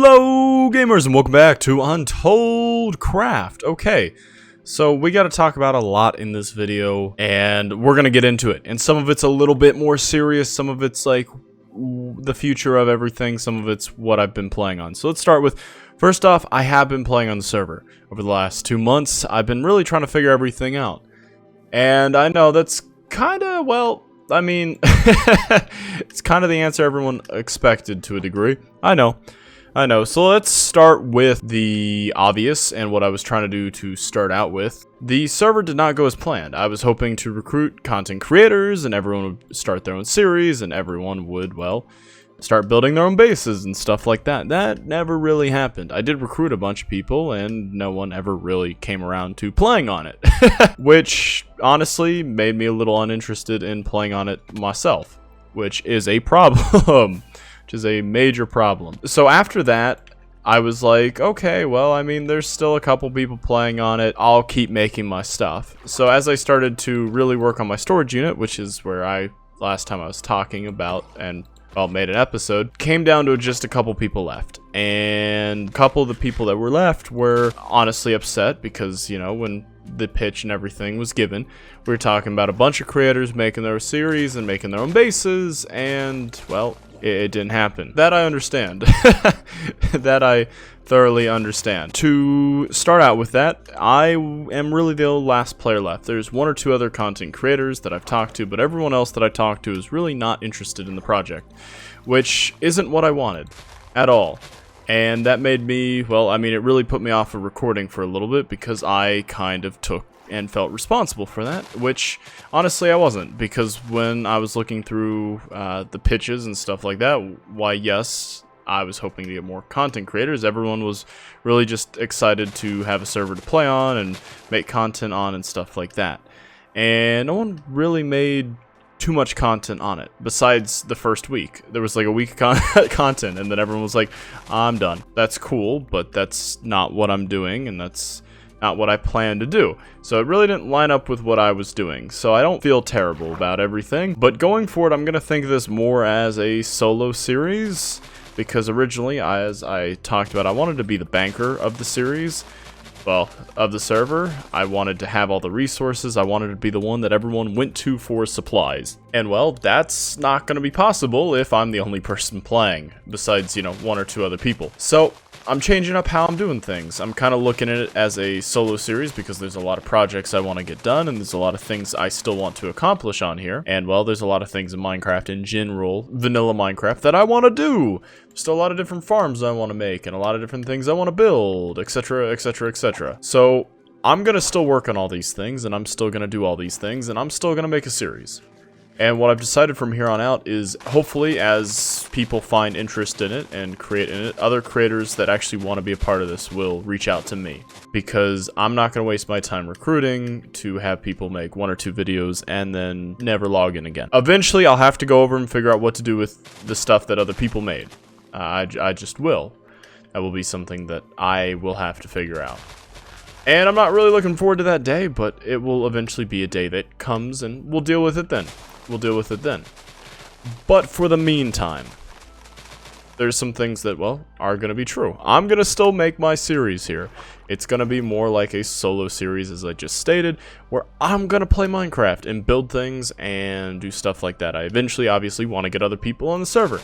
Hello gamers and welcome back to UntoldCraft. Okay, so we got to talk about a lot in this video and we're going to get into it. And some of it's a little bit more serious, some of it's like the future of everything, some of it's what I've been playing on. So let's start with, first off, I have been playing on the server. Over the last 2 months, I've been really trying to figure everything out. And I know that's kind of, well, I mean, it's kind of the answer everyone expected to a degree. I know. So let's start with the obvious and what I was trying to do to start out with. The server did not go as planned. I was hoping to recruit content creators and everyone would start their own series and everyone would, well, start building their own bases and stuff like that. That never really happened. I did recruit a bunch of people and no one ever really came around to playing on it. Which honestly made me a little uninterested in playing on it myself, which is a problem. Which is a major problem. So after that, I was like, okay, well, I mean, there's still a couple people playing on it. I'll keep making my stuff. So as I started to really work on my storage unit, which is where last time I was talking about and well, made an episode, came down to just a couple people left. And a couple of the people that were left were honestly upset because, you know, when the pitch and everything was given, we were talking about a bunch of creators making their series and making their own bases, and, well, it didn't happen. That I understand. That I thoroughly understand. To start out with that, I am really the last player left. There's one or two other content creators that I've talked to, but everyone else that I talked to is really not interested in the project, which isn't what I wanted at all. And that made me, well, I mean, it really put me off of recording for a little bit because I kind of took and felt responsible for that, which honestly I wasn't, because when I was looking through the pitches and stuff like that, why yes, I was hoping to get more content creators. Everyone was really just excited to have a server to play on and make content on and stuff like that. And no one really made too much content on it besides the first week. There was like a week of content and then everyone was like, I'm done. That's cool, but that's not what I'm doing and that's not what I plan to do. So it really didn't line up with what I was doing. So I don't feel terrible about everything. But going forward, I'm going to think of this more as a solo series. Because originally, as I talked about, I wanted to be the banker of the series. Well, of the server. I wanted to have all the resources. I wanted to be the one that everyone went to for supplies. And well, that's not going to be possible if I'm the only person playing. Besides, you know, one or two other people. So I'm changing up how I'm doing things. I'm kind of looking at it as a solo series because there's a lot of projects I want to get done and there's a lot of things I still want to accomplish on here. And well, there's a lot of things in Minecraft in general, vanilla Minecraft, that I want to do. Still a lot of different farms I want to make and a lot of different things I want to build, etc, etc, etc. So I'm going to still work on all these things and I'm still going to do all these things and I'm still going to make a series. And what I've decided from here on out is, hopefully, as people find interest in it and create in it, other creators that actually want to be a part of this will reach out to me. Because I'm not going to waste my time recruiting to have people make 1 or 2 videos and then never log in again. Eventually, I'll have to go over and figure out what to do with the stuff that other people made. I just will. That will be something that I will have to figure out. And I'm not really looking forward to that day, but it will eventually be a day that comes and we'll deal with it then. But for the meantime, there's some things that, well, are going to be true. I'm going to still make my series here. It's going to be more like a solo series, as I just stated, where I'm going to play Minecraft and build things and do stuff like that. I eventually, obviously, want to get other people on the server.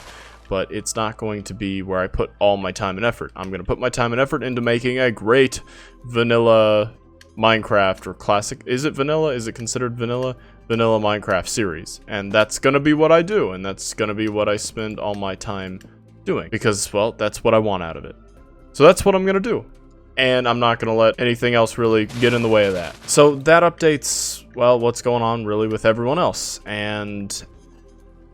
But it's not going to be where I put all my time and effort. I'm going to put my time and effort into making a great vanilla Minecraft or classic. Is it vanilla? Is it considered vanilla? Vanilla Minecraft series. And that's going to be what I do. And that's going to be what I spend all my time doing. Because, well, that's what I want out of it. So that's what I'm going to do. And I'm not going to let anything else really get in the way of that. So that updates, well, what's going on really with everyone else. And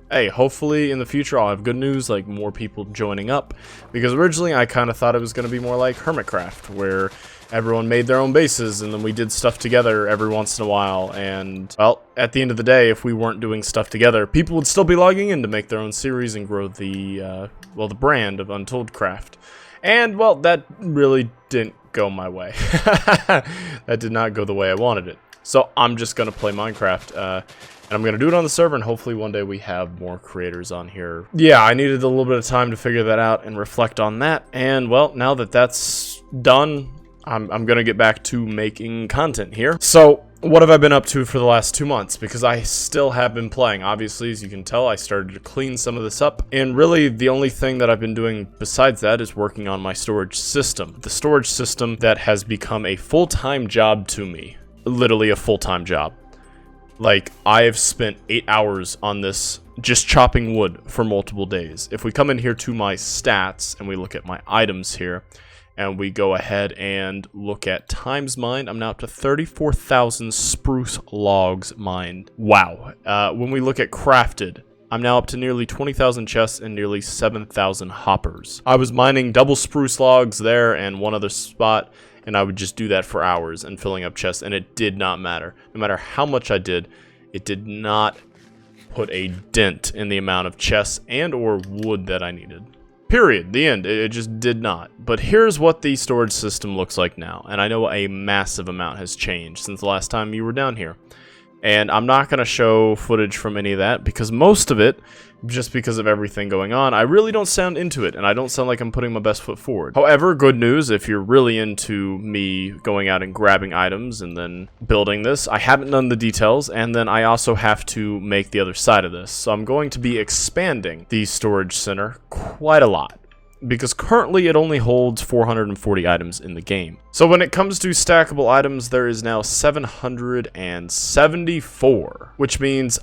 hey, hopefully in the future I'll have good news, like more people joining up. Because originally I kind of thought it was going to be more like Hermitcraft, where everyone made their own bases and then we did stuff together every once in a while. And, well, at the end of the day, if we weren't doing stuff together, people would still be logging in to make their own series and grow the, well, the brand of UntoldCraft. And, well, that really didn't go my way. That did not go the way I wanted it. So I'm just going to play Minecraft. And I'm going to do it on the server, and hopefully one day we have more creators on here. Yeah, I needed a little bit of time to figure that out and reflect on that. And, well, now that that's done, I'm going to get back to making content here. So, what have I been up to for the last 2 months? Because I still have been playing. Obviously, as you can tell, I started to clean some of this up. And really, the only thing that I've been doing besides that is working on my storage system. The storage system that has become a full-time job to me. Literally a full-time job. Like, I have spent 8 hours on this just chopping wood for multiple days. If we come in here to my stats and we look at my items here, and we go ahead and look at times mined, I'm now up to 34,000 spruce logs mined. Wow. When we look at crafted, I'm now up to nearly 20,000 chests and nearly 7,000 hoppers. I was mining double spruce logs there and one other spot, and I would just do that for hours and filling up chests, and it did not matter. No matter how much I did, it did not put a dent in the amount of chests and or wood that I needed. Period. The end. It just did not. But here's what the storage system looks like now, and I know a massive amount has changed since the last time you were down here. And I'm not going to show footage from any of that, because most of it, just because of everything going on, I really don't sound into it, and I don't sound like I'm putting my best foot forward. However, good news, if you're really into me going out and grabbing items and then building this, I haven't done the details, and then I also have to make the other side of this. So I'm going to be expanding the storage center quite a lot, because currently it only holds 440 items in the game. So when it comes to stackable items, there is now 774, which means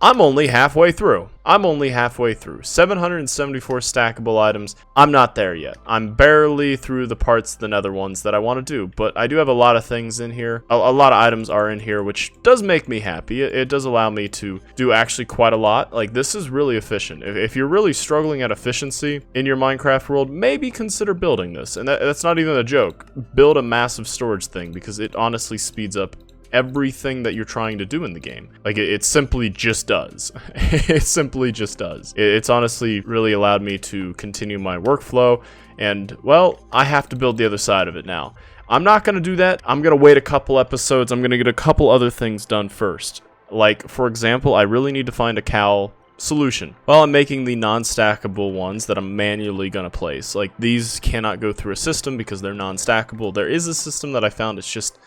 I'm only halfway through. 774 stackable items. I'm not there yet. I'm barely through the parts of the nether ones that I want to do, but I do have a lot of things in here. A lot of items are in here, which does make me happy. It does allow me to do actually quite a lot. Like, this is really efficient. If you're really struggling at efficiency in your Minecraft world, maybe consider building this. And that's not even a joke. Build a massive storage thing, because it honestly speeds up everything that you're trying to do in the game. Like, it simply just does. It simply just does. It's honestly really allowed me to continue my workflow, and, well, I have to build the other side of it now. I'm not going to do that. I'm going to wait a couple episodes. I'm going to get a couple other things done first. Like, for example, I really need to find a cow solution. Well, I'm making the non-stackable ones that I'm manually going to place. Like, these cannot go through a system because they're non-stackable. There is a system that I found. It's just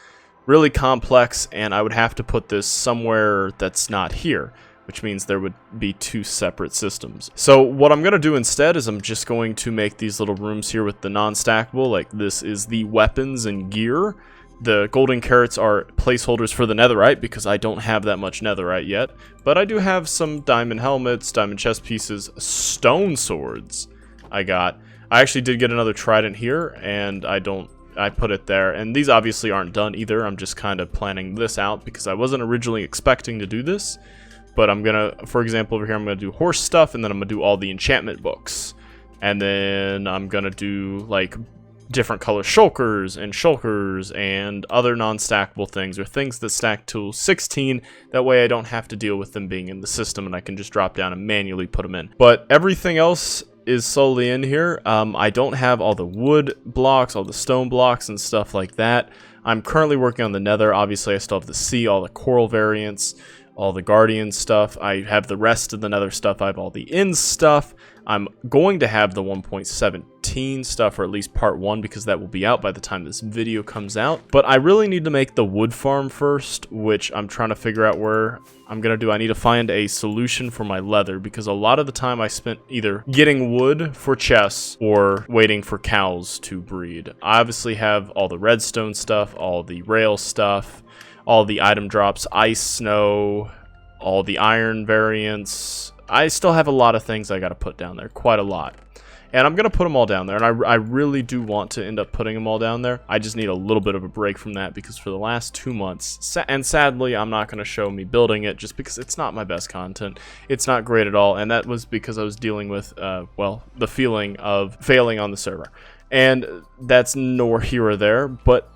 really complex, and I would have to put this somewhere that's not here, which means there would be two separate systems. So what I'm going to do instead is I'm just going to make these little rooms here with the non-stackable. Like, this is the weapons and gear. The golden carrots are placeholders for the netherite, because I don't have that much netherite yet, but I do have some diamond helmets, diamond chest pieces, stone swords I actually did get another trident here, and I put it there, and these obviously aren't done either. I'm just kind of planning this out because I wasn't originally expecting to do this, but I'm gonna, for example, over here I'm gonna do horse stuff, and then I'm gonna do all the enchantment books, and then I'm gonna do like different color shulkers and other non-stackable things, or things that stack to 16. That way I don't have to deal with them being in the system, and I can just drop down and manually put them in. But everything else is solely in here. I don't have all the wood blocks, all the stone blocks and stuff like that. I'm currently working on the nether. Obviously, I still have the sea, all the coral variants, all the guardian stuff. I have the rest of the nether stuff. I have all the inn stuff. I'm going to have the 1.17 stuff, or at least part 1, because that will be out by the time this video comes out. But I really need to make the wood farm first, which I'm trying to figure out where I'm going to do. I need to find a solution for my leather, because a lot of the time I spent either getting wood for chests or waiting for cows to breed. I obviously have all the redstone stuff, all the rail stuff, all the item drops, ice, snow, all the iron variants. I still have a lot of things I got to put down there, quite a lot. And I'm going to put them all down there, and I really do want to end up putting them all down there. I just need a little bit of a break from that, because for the last 2 months, and sadly, I'm not going to show me building it, just because it's not my best content. It's not great at all, and that was because I was dealing with, well, the feeling of failing on the server. And that's nor here or there, but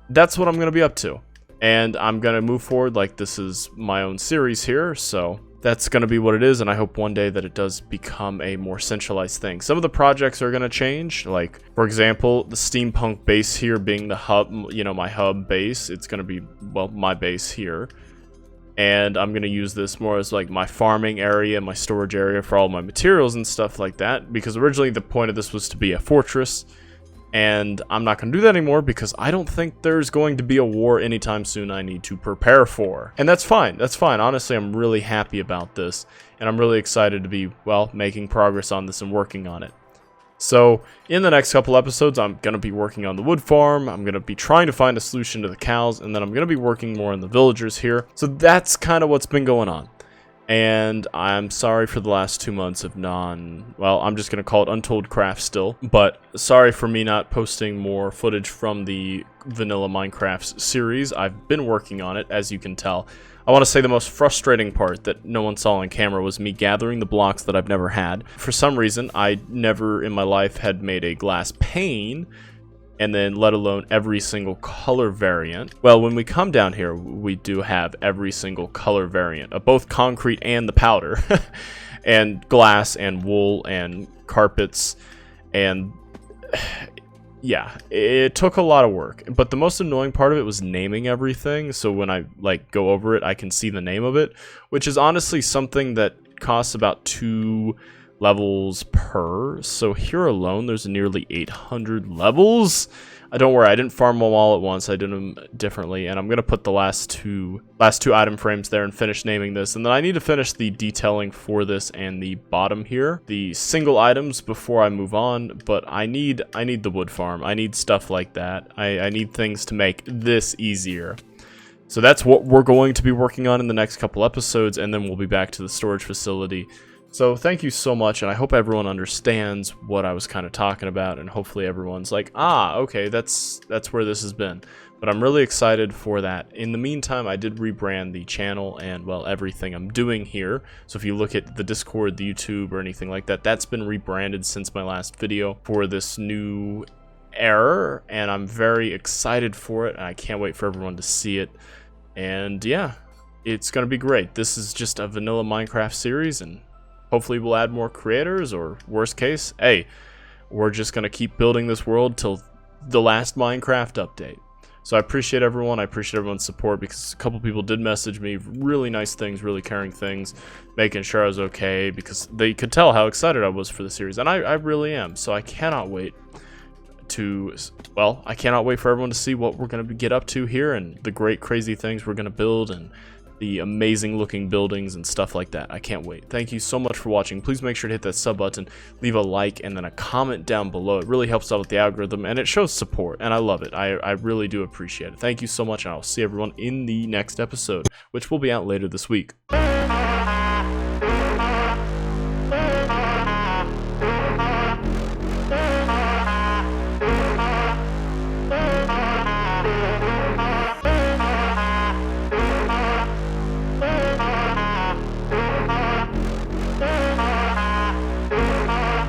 that's what I'm going to be up to. And I'm going to move forward like this is my own series here, so that's going to be what it is, and I hope one day that it does become a more centralized thing. Some of the projects are going to change, like, for example, the steampunk base here being the hub, you know, my hub base. It's going to be, well, my base here. and I'm gonna use this more as like my farming area, my storage area for all my materials and stuff like that, because originally the point of this was to be a fortress, and I'm not gonna do that anymore because I don't think there's going to be a war anytime soon I need to prepare for. And that's fine, honestly. I'm really happy about this, and I'm really excited to be, well, making progress on this and working on it. So, in the next couple episodes, I'm going to be working on the wood farm, I'm going to be trying to find a solution to the cows, and then I'm going to be working more on the villagers here. So that's kind of what's been going on. And I'm sorry for the last 2 months of well, I'm just going to call it UntoldCraft still. But sorry for me not posting more footage from the Vanilla Minecraft series. I've been working on it, as you can tell. I want to say the most frustrating part that no one saw on camera was me gathering the blocks that I've never had. For some reason, I never in my life had made a glass pane, and then let alone every single color variant. Well, when we come down here, we do have every single color variant of both concrete and the powder, and glass and wool and carpets, and yeah, it took a lot of work. But the most annoying part of it was naming everything, so when I like go over it, I can see the name of it, which is honestly something that costs about 2 levels per. So here alone, there's nearly 800 levels. Don't worry, I didn't farm them all at once. I did them differently, and I'm gonna put the last two item frames there and finish naming this. And then I need to finish the detailing for this and the bottom here, the single items, before I move on. But I need the wood farm. I need stuff like that. I need things to make this easier. So that's what we're going to be working on in the next couple episodes, and then we'll be back to the storage facility. So thank you so much, and I hope everyone understands what I was kind of talking about, and hopefully everyone's like, ah, okay, that's where this has been. But I'm really excited for that. In the meantime, I did rebrand the channel and, well, everything I'm doing here. So if you look at the Discord, the YouTube, or anything like that, that's been rebranded since my last video for this new era, and I'm very excited for it, and I can't wait for everyone to see it. And yeah, it's gonna be great. This is just a vanilla Minecraft series, and hopefully we'll add more creators, or worst case, hey, we're just going to keep building this world till the last Minecraft update. So I appreciate everyone. I appreciate everyone's support, because a couple people did message me really nice things, really caring things, making sure I was okay, because they could tell how excited I was for the series, and I really am. So I cannot wait to, well, I cannot wait for everyone to see what we're going to get up to here, and the great crazy things we're going to build, and the amazing looking buildings and stuff like that. I can't wait. Thank you so much for watching. Please make sure to hit that sub button, leave a like, and then a comment down below. It really helps out with the algorithm, and it shows support, and I love it. I really do appreciate it. Thank you so much, and I'll see everyone in the next episode, which will be out later this week.